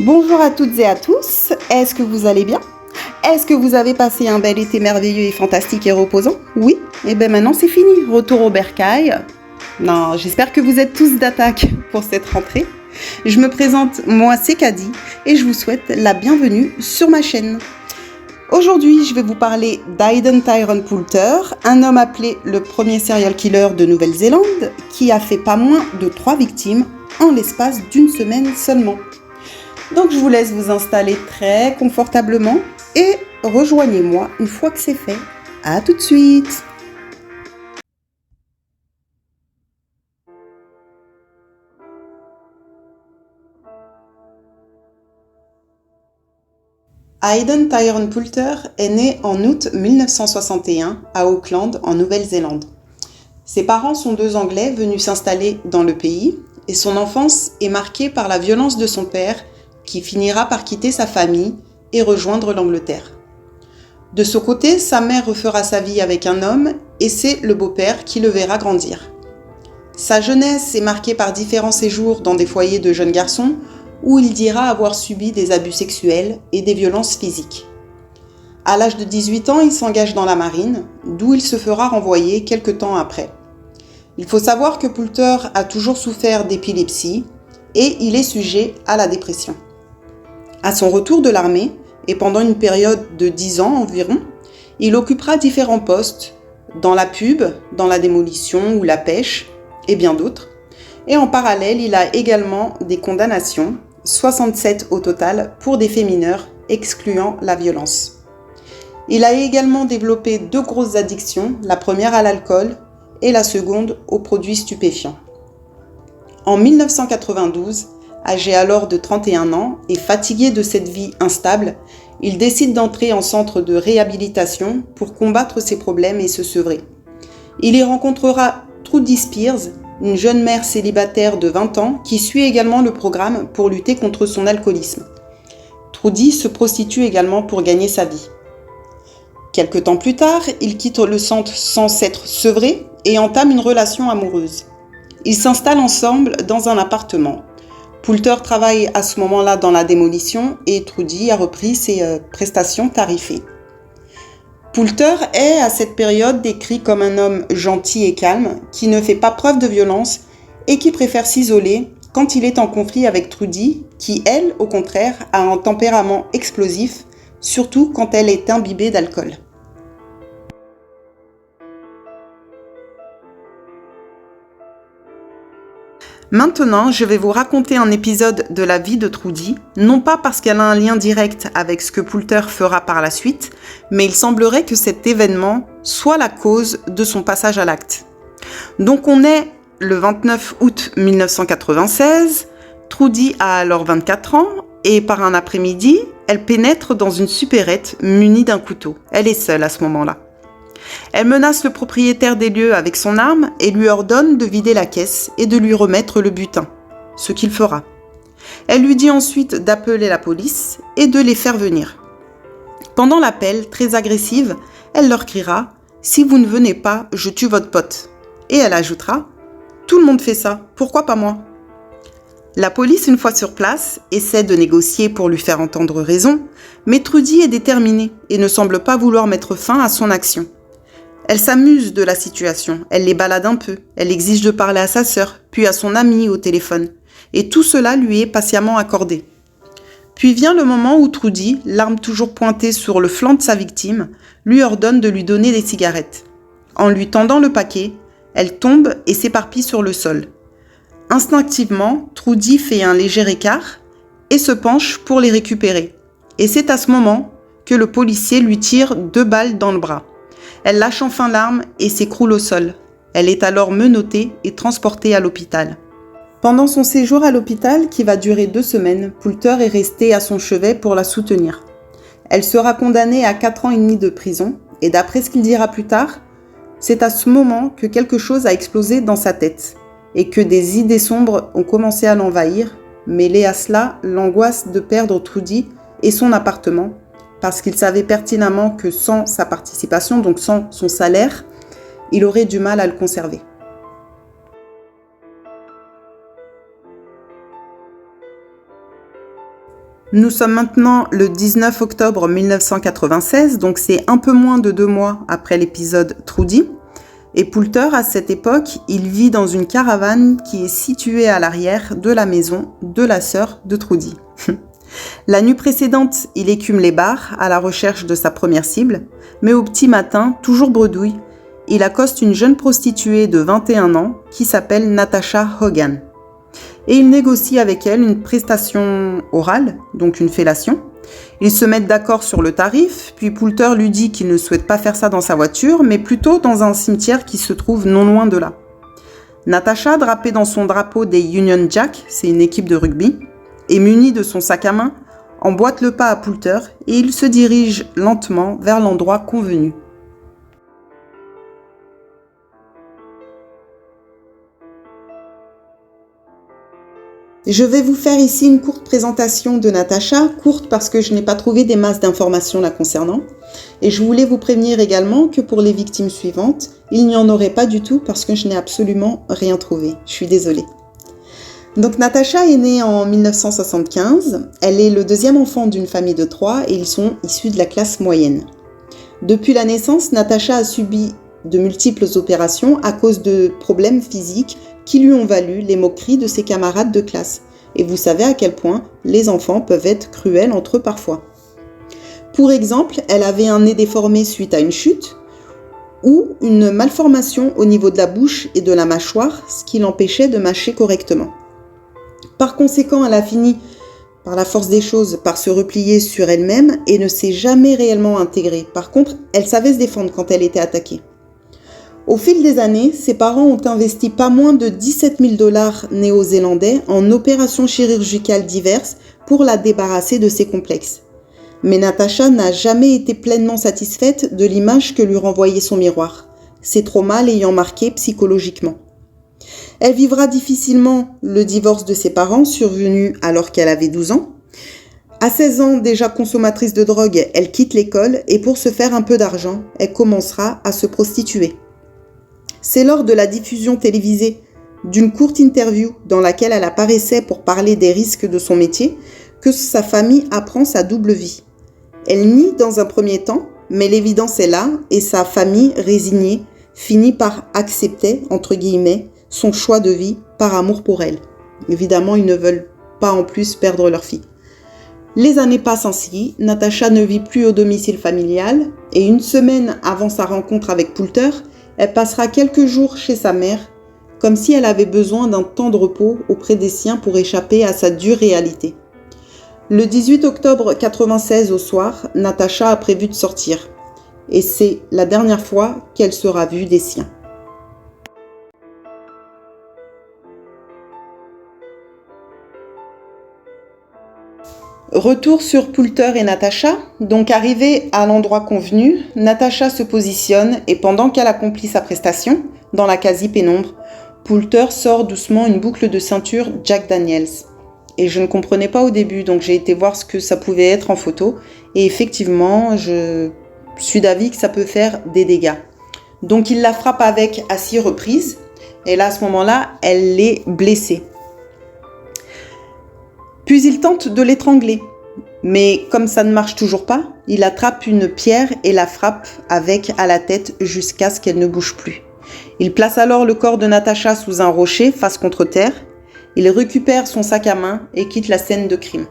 Bonjour à toutes et à tous, est-ce que vous allez bien? Est-ce que vous avez passé un bel été merveilleux et fantastique et reposant? Oui? Et bien maintenant c'est fini, retour au bercail. Non, j'espère que vous êtes tous d'attaque pour cette rentrée. Je me présente, moi c'est Kadi et je vous souhaite la bienvenue sur ma chaîne. Aujourd'hui, je vais vous parler d'Aiden Tyrone Poulter, un homme appelé le premier serial killer de Nouvelle-Zélande qui a fait pas moins de 3 victimes en l'espace d'une semaine seulement. Donc je vous laisse vous installer très confortablement et rejoignez-moi une fois que c'est fait. À tout de suite! Aiden Tyrone Poulter est né en août 1961 à Auckland, en Nouvelle-Zélande. Ses parents sont 2 Anglais venus s'installer dans le pays et son enfance est marquée par la violence de son père qui finira par quitter sa famille et rejoindre l'Angleterre. De son côté, sa mère refera sa vie avec un homme et c'est le beau-père qui le verra grandir. Sa jeunesse est marquée par différents séjours dans des foyers de jeunes garçons où il dira avoir subi des abus sexuels et des violences physiques. À l'âge de 18 ans, il s'engage dans la marine, d'où il se fera renvoyer quelque temps après. Il faut savoir que Poulter a toujours souffert d'épilepsie et il est sujet à la dépression. À son retour de l'armée, et pendant une période de 10 ans environ, il occupera différents postes dans la pub, dans la démolition ou la pêche, et bien d'autres. Et en parallèle, il a également des condamnations, 67 au total, pour des faits mineurs, excluant la violence. Il a également développé 2 grosses addictions, la première à l'alcool et la seconde aux produits stupéfiants. En 1992, âgé alors de 31 ans et fatigué de cette vie instable, il décide d'entrer en centre de réhabilitation pour combattre ses problèmes et se sevrer. Il y rencontrera Trudi Spears, une jeune mère célibataire de 20 ans qui suit également le programme pour lutter contre son alcoolisme. Trudi se prostitue également pour gagner sa vie. Quelque temps plus tard, il quitte le centre sans s'être sevré et entame une relation amoureuse. Ils s'installent ensemble dans un appartement. Poulter travaille à ce moment-là dans la démolition et Trudi a repris ses prestations tarifées. Poulter est à cette période décrit comme un homme gentil et calme, qui ne fait pas preuve de violence et qui préfère s'isoler quand il est en conflit avec Trudi, qui elle, au contraire, a un tempérament explosif, surtout quand elle est imbibée d'alcool. Maintenant, je vais vous raconter un épisode de la vie de Trudi, non pas parce qu'elle a un lien direct avec ce que Poulter fera par la suite, mais il semblerait que cet événement soit la cause de son passage à l'acte. Donc on est le 29 août 1996, Trudi a alors 24 ans, et par un après-midi, elle pénètre dans une supérette munie d'un couteau. Elle est seule à ce moment-là. Elle menace le propriétaire des lieux avec son arme et lui ordonne de vider la caisse et de lui remettre le butin, ce qu'il fera. Elle lui dit ensuite d'appeler la police et de les faire venir. Pendant l'appel, très agressive, elle leur criera « Si vous ne venez pas, je tue votre pote ». Et elle ajoutera « Tout le monde fait ça, pourquoi pas moi ?» La police, une fois sur place, essaie de négocier pour lui faire entendre raison, mais Trudi est déterminée et ne semble pas vouloir mettre fin à son action. Elle s'amuse de la situation, elle les balade un peu, elle exige de parler à sa sœur, puis à son ami au téléphone. Et tout cela lui est patiemment accordé. Puis vient le moment où Trudi, l'arme toujours pointée sur le flanc de sa victime, lui ordonne de lui donner des cigarettes. En lui tendant le paquet, elle tombe et s'éparpille sur le sol. Instinctivement, Trudi fait un léger écart et se penche pour les récupérer. Et c'est à ce moment que le policier lui tire 2 balles dans le bras. Elle lâche enfin l'arme et s'écroule au sol. Elle est alors menottée et transportée à l'hôpital. Pendant son séjour à l'hôpital, qui va durer 2 semaines, Poulter est resté à son chevet pour la soutenir. Elle sera condamnée à 4 ans et demi de prison, et d'après ce qu'il dira plus tard, c'est à ce moment que quelque chose a explosé dans sa tête, et que des idées sombres ont commencé à l'envahir, mêlée à cela l'angoisse de perdre Trudi et son appartement, parce qu'il savait pertinemment que sans sa participation, donc sans son salaire, il aurait du mal à le conserver. Nous sommes maintenant le 19 octobre 1996, donc c'est un peu moins de 2 mois après l'épisode Trudy. Et Poulter, à cette époque, il vit dans une caravane qui est située à l'arrière de la maison de la sœur de Trudy. La nuit précédente, il écume les bars à la recherche de sa première cible, mais au petit matin, toujours bredouille, il accoste une jeune prostituée de 21 ans qui s'appelle Natasha Hogan. Et il négocie avec elle une prestation orale, donc une fellation. Ils se mettent d'accord sur le tarif, puis Poulter lui dit qu'il ne souhaite pas faire ça dans sa voiture, mais plutôt dans un cimetière qui se trouve non loin de là. Natasha, drapée dans son drapeau des Union Jack, c'est une équipe de rugby, et munie de son sac à main, emboîte le pas à Poulter et il se dirige lentement vers l'endroit convenu. Je vais vous faire ici une courte présentation de Natasha, courte parce que je n'ai pas trouvé des masses d'informations la concernant. Et je voulais vous prévenir également que pour les victimes suivantes, il n'y en aurait pas du tout parce que je n'ai absolument rien trouvé. Je suis désolée. Donc Natasha est née en 1975. Elle est le deuxième enfant d'une famille de 3 et ils sont issus de la classe moyenne. Depuis la naissance, Natasha a subi de multiples opérations à cause de problèmes physiques qui lui ont valu les moqueries de ses camarades de classe. Et vous savez à quel point les enfants peuvent être cruels entre eux parfois. Pour exemple, elle avait un nez déformé suite à une chute ou une malformation au niveau de la bouche et de la mâchoire, ce qui l'empêchait de mâcher correctement. Par conséquent, elle a fini, par la force des choses, par se replier sur elle-même et ne s'est jamais réellement intégrée. Par contre, elle savait se défendre quand elle était attaquée. Au fil des années, ses parents ont investi pas moins de 17 000 $ néo-zélandais en opérations chirurgicales diverses pour la débarrasser de ses complexes. Mais Natasha n'a jamais été pleinement satisfaite de l'image que lui renvoyait son miroir, ses traumas l'ayant marquée psychologiquement. Elle vivra difficilement le divorce de ses parents, survenu alors qu'elle avait 12 ans. À 16 ans, déjà consommatrice de drogue, elle quitte l'école et pour se faire un peu d'argent, elle commencera à se prostituer. C'est lors de la diffusion télévisée d'une courte interview dans laquelle elle apparaissait pour parler des risques de son métier que sa famille apprend sa double vie. Elle nie dans un premier temps, mais l'évidence est là et sa famille, résignée, finit par accepter, entre guillemets, son choix de vie par amour pour elle. Évidemment, ils ne veulent pas en plus perdre leur fille. Les années passent ainsi, Natasha ne vit plus au domicile familial et une semaine avant sa rencontre avec Poulter, elle passera quelques jours chez sa mère, comme si elle avait besoin d'un temps de repos auprès des siens pour échapper à sa dure réalité. Le 18 octobre 1996 au soir, Natasha a prévu de sortir. Et c'est la dernière fois qu'elle sera vue des siens. Retour sur Poulter et Natasha. Donc arrivée à l'endroit convenu, Natasha se positionne et pendant qu'elle accomplit sa prestation, dans la quasi-pénombre, Poulter sort doucement une boucle de ceinture Jack Daniels. Et je ne comprenais pas au début, donc j'ai été voir ce que ça pouvait être en photo. Et effectivement, je suis d'avis que ça peut faire des dégâts. Donc il la frappe avec à 6 reprises. Et là, à ce moment-là, elle est blessée. Puis il tente de l'étrangler. Mais comme ça ne marche toujours pas, il attrape une pierre et la frappe avec à la tête jusqu'à ce qu'elle ne bouge plus. Il place alors le corps de Natasha sous un rocher face contre terre. Il récupère son sac à main et quitte la scène de crime.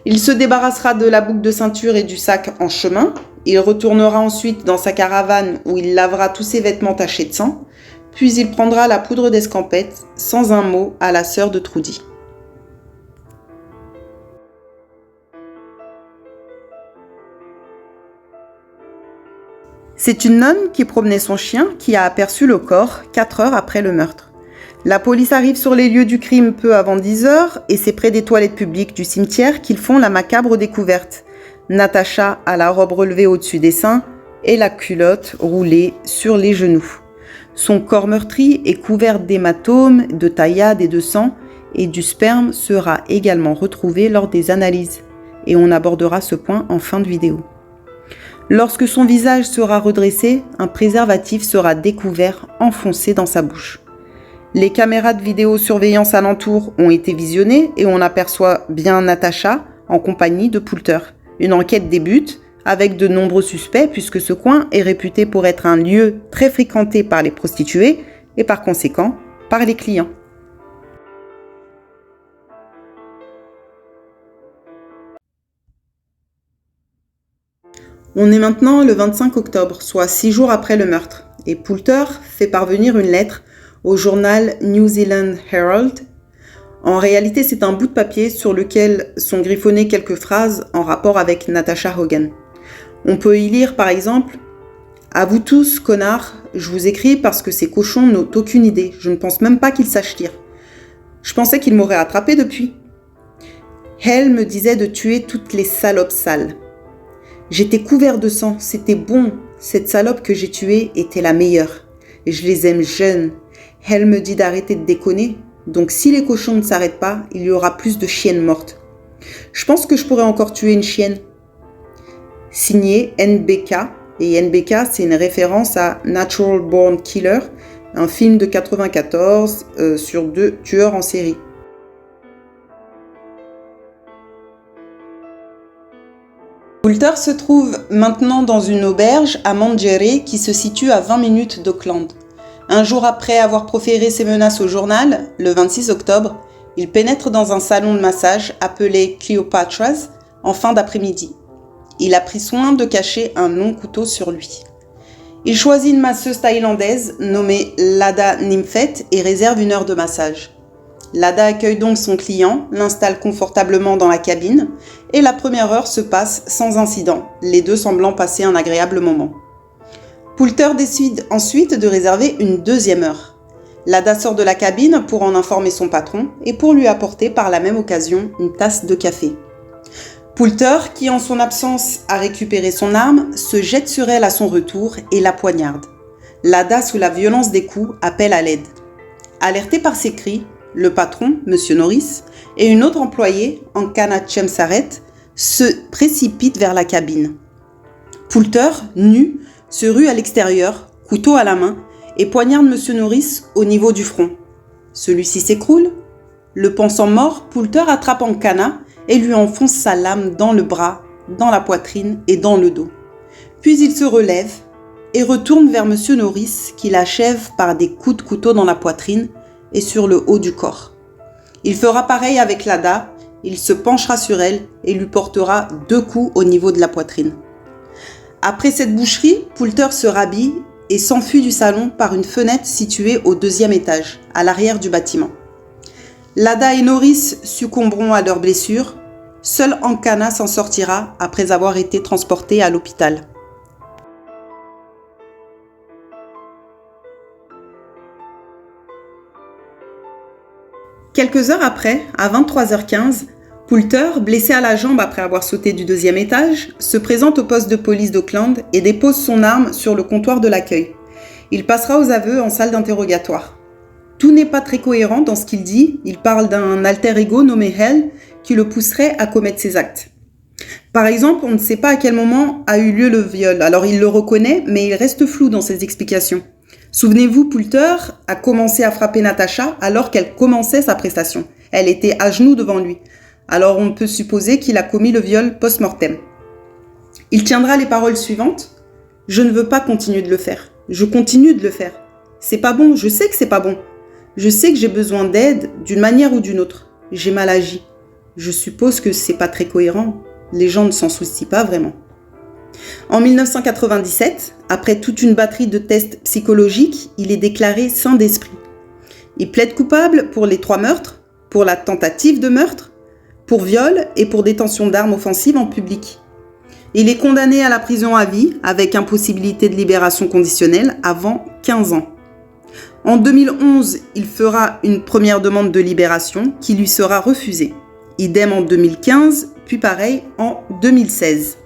Il se débarrassera de la boucle de ceinture et du sac en chemin. Il retournera ensuite dans sa caravane où il lavera tous ses vêtements tachés de sang. Puis il prendra la poudre d'escampette sans un mot à la sœur de Trudy. C'est une nonne qui promenait son chien qui a aperçu le corps 4 heures après le meurtre. La police arrive sur les lieux du crime peu avant 10 heures et c'est près des toilettes publiques du cimetière qu'ils font la macabre découverte. Natasha a la robe relevée au-dessus des seins et la culotte roulée sur les genoux. Son corps meurtri est couvert d'hématomes, de taillades et de sang et du sperme sera également retrouvé lors des analyses. Et on abordera ce point en fin de vidéo. Lorsque son visage sera redressé, un préservatif sera découvert enfoncé dans sa bouche. Les caméras de vidéosurveillance alentour ont été visionnées et on aperçoit bien Natasha en compagnie de Poulter. Une enquête débute avec de nombreux suspects puisque ce coin est réputé pour être un lieu très fréquenté par les prostituées et par conséquent par les clients. On est maintenant le 25 octobre, soit 6 jours après le meurtre, et Poulter fait parvenir une lettre au journal New Zealand Herald. En réalité, c'est un bout de papier sur lequel sont griffonnées quelques phrases en rapport avec Natasha Hogan. On peut y lire par exemple « À vous tous, connards, je vous écris parce que ces cochons n'ont aucune idée, je ne pense même pas qu'ils sachent lire. Je pensais qu'ils m'auraient attrapé depuis. Elle me disait de tuer toutes les salopes sales. J'étais couvert de sang, c'était bon. Cette salope que j'ai tuée était la meilleure. Et je les aime jeunes. Elle me dit d'arrêter de déconner. Donc si les cochons ne s'arrêtent pas, il y aura plus de chiennes mortes. Je pense que je pourrais encore tuer une chienne. » Signé NBK. Et NBK, c'est une référence à Natural Born Killer, un film de 1994 sur 2 tueurs en série. Poulter se trouve maintenant dans une auberge à Mandjeri qui se situe à 20 minutes d'Auckland. Un jour après avoir proféré ses menaces au journal, le 26 octobre, il pénètre dans un salon de massage appelé Cleopatra's en fin d'après-midi. Il a pris soin de cacher un long couteau sur lui. Il choisit une masseuse thaïlandaise nommée Lada Nimfet et réserve une heure de massage. Lada accueille donc son client, l'installe confortablement dans la cabine et la première heure se passe sans incident, les deux semblant passer un agréable moment. Poulter décide ensuite de réserver une deuxième heure. Lada sort de la cabine pour en informer son patron et pour lui apporter par la même occasion une tasse de café. Poulter, qui en son absence a récupéré son arme, se jette sur elle à son retour et la poignarde. Lada, sous la violence des coups, appelle à l'aide. Alerté par ses cris, le patron, M. Norris, et une autre employée, Ankana Chemsaret, se précipitent vers la cabine. Poulter, nu, se rue à l'extérieur, couteau à la main, et poignarde M. Norris au niveau du front. Celui-ci s'écroule. Le pensant mort, Poulter attrape Ankana et lui enfonce sa lame dans le bras, dans la poitrine et dans le dos. Puis il se relève et retourne vers M. Norris qui l'achève par des coups de couteau dans la poitrine et sur le haut du corps. Il fera pareil avec Lada, il se penchera sur elle et lui portera 2 coups au niveau de la poitrine. Après cette boucherie, Poulter se rhabille et s'enfuit du salon par une fenêtre située au 2e étage, à l'arrière du bâtiment. Lada et Norris succomberont à leurs blessures, seule Ankana s'en sortira après avoir été transportée à l'hôpital. Quelques heures après, à 23h15, Poulter, blessé à la jambe après avoir sauté du 2e étage, se présente au poste de police d'Auckland et dépose son arme sur le comptoir de l'accueil. Il passera aux aveux en salle d'interrogatoire. Tout n'est pas très cohérent dans ce qu'il dit. Il parle d'un alter ego nommé Hell qui le pousserait à commettre ces actes. Par exemple, on ne sait pas à quel moment a eu lieu le viol. Alors il le reconnaît, mais il reste flou dans ses explications. Souvenez-vous, Poulter a commencé à frapper Natasha alors qu'elle commençait sa prestation. Elle était à genoux devant lui. Alors on peut supposer qu'il a commis le viol post-mortem. Il tiendra les paroles suivantes. « Je ne veux pas continuer de le faire. Je continue de le faire. C'est pas bon, je sais que c'est pas bon. Je sais que j'ai besoin d'aide d'une manière ou d'une autre. J'ai mal agi. Je suppose que c'est pas très cohérent. Les gens ne s'en soucient pas vraiment. » En 1997, après toute une batterie de tests psychologiques, il est déclaré sain d'esprit. Il plaide coupable pour les 3 meurtres, pour la tentative de meurtre, pour viol et pour détention d'armes offensives en public. Il est condamné à la prison à vie avec impossibilité de libération conditionnelle avant 15 ans. En 2011, il fera une première demande de libération qui lui sera refusée. Idem en 2015, puis pareil en 2016.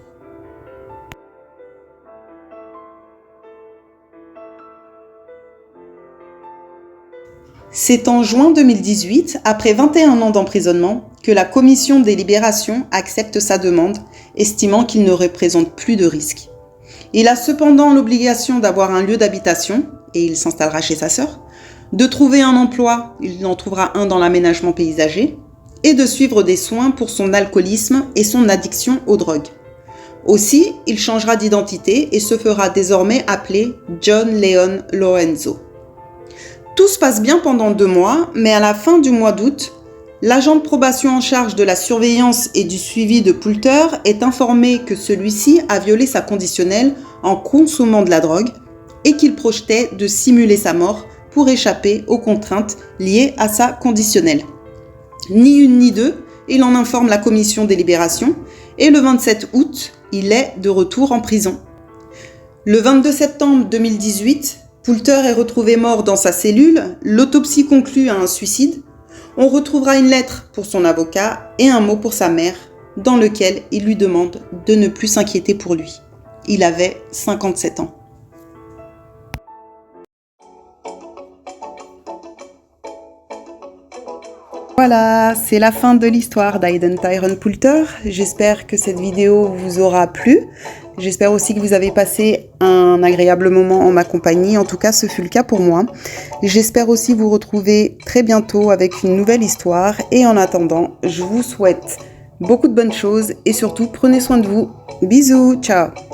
C'est en juin 2018, après 21 ans d'emprisonnement, que la commission des libérations accepte sa demande, estimant qu'il ne représente plus de risque. Il a cependant l'obligation d'avoir un lieu d'habitation, et il s'installera chez sa sœur, de trouver un emploi, il en trouvera un dans l'aménagement paysager, et de suivre des soins pour son alcoolisme et son addiction aux drogues. Aussi, il changera d'identité et se fera désormais appeler John Leon Lorenzo. Tout se passe bien pendant 2 mois, mais à la fin du mois d'août, l'agent de probation en charge de la surveillance et du suivi de Poulter est informé que celui-ci a violé sa conditionnelle en consommant de la drogue et qu'il projetait de simuler sa mort pour échapper aux contraintes liées à sa conditionnelle. Ni une ni deux, il en informe la commission des libérations et le 27 août, il est de retour en prison. Le 22 septembre 2018, Poulter est retrouvé mort dans sa cellule, l'autopsie conclut à un suicide. On retrouvera une lettre pour son avocat et un mot pour sa mère, dans lequel il lui demande de ne plus s'inquiéter pour lui. Il avait 57 ans. Voilà, c'est la fin de l'histoire d'Aiden Tyrone Poulter. J'espère que cette vidéo vous aura plu. J'espère aussi que vous avez passé un agréable moment en ma compagnie. En tout cas, ce fut le cas pour moi. J'espère aussi vous retrouver très bientôt avec une nouvelle histoire. Et en attendant, je vous souhaite beaucoup de bonnes choses et surtout, prenez soin de vous. Bisous, ciao!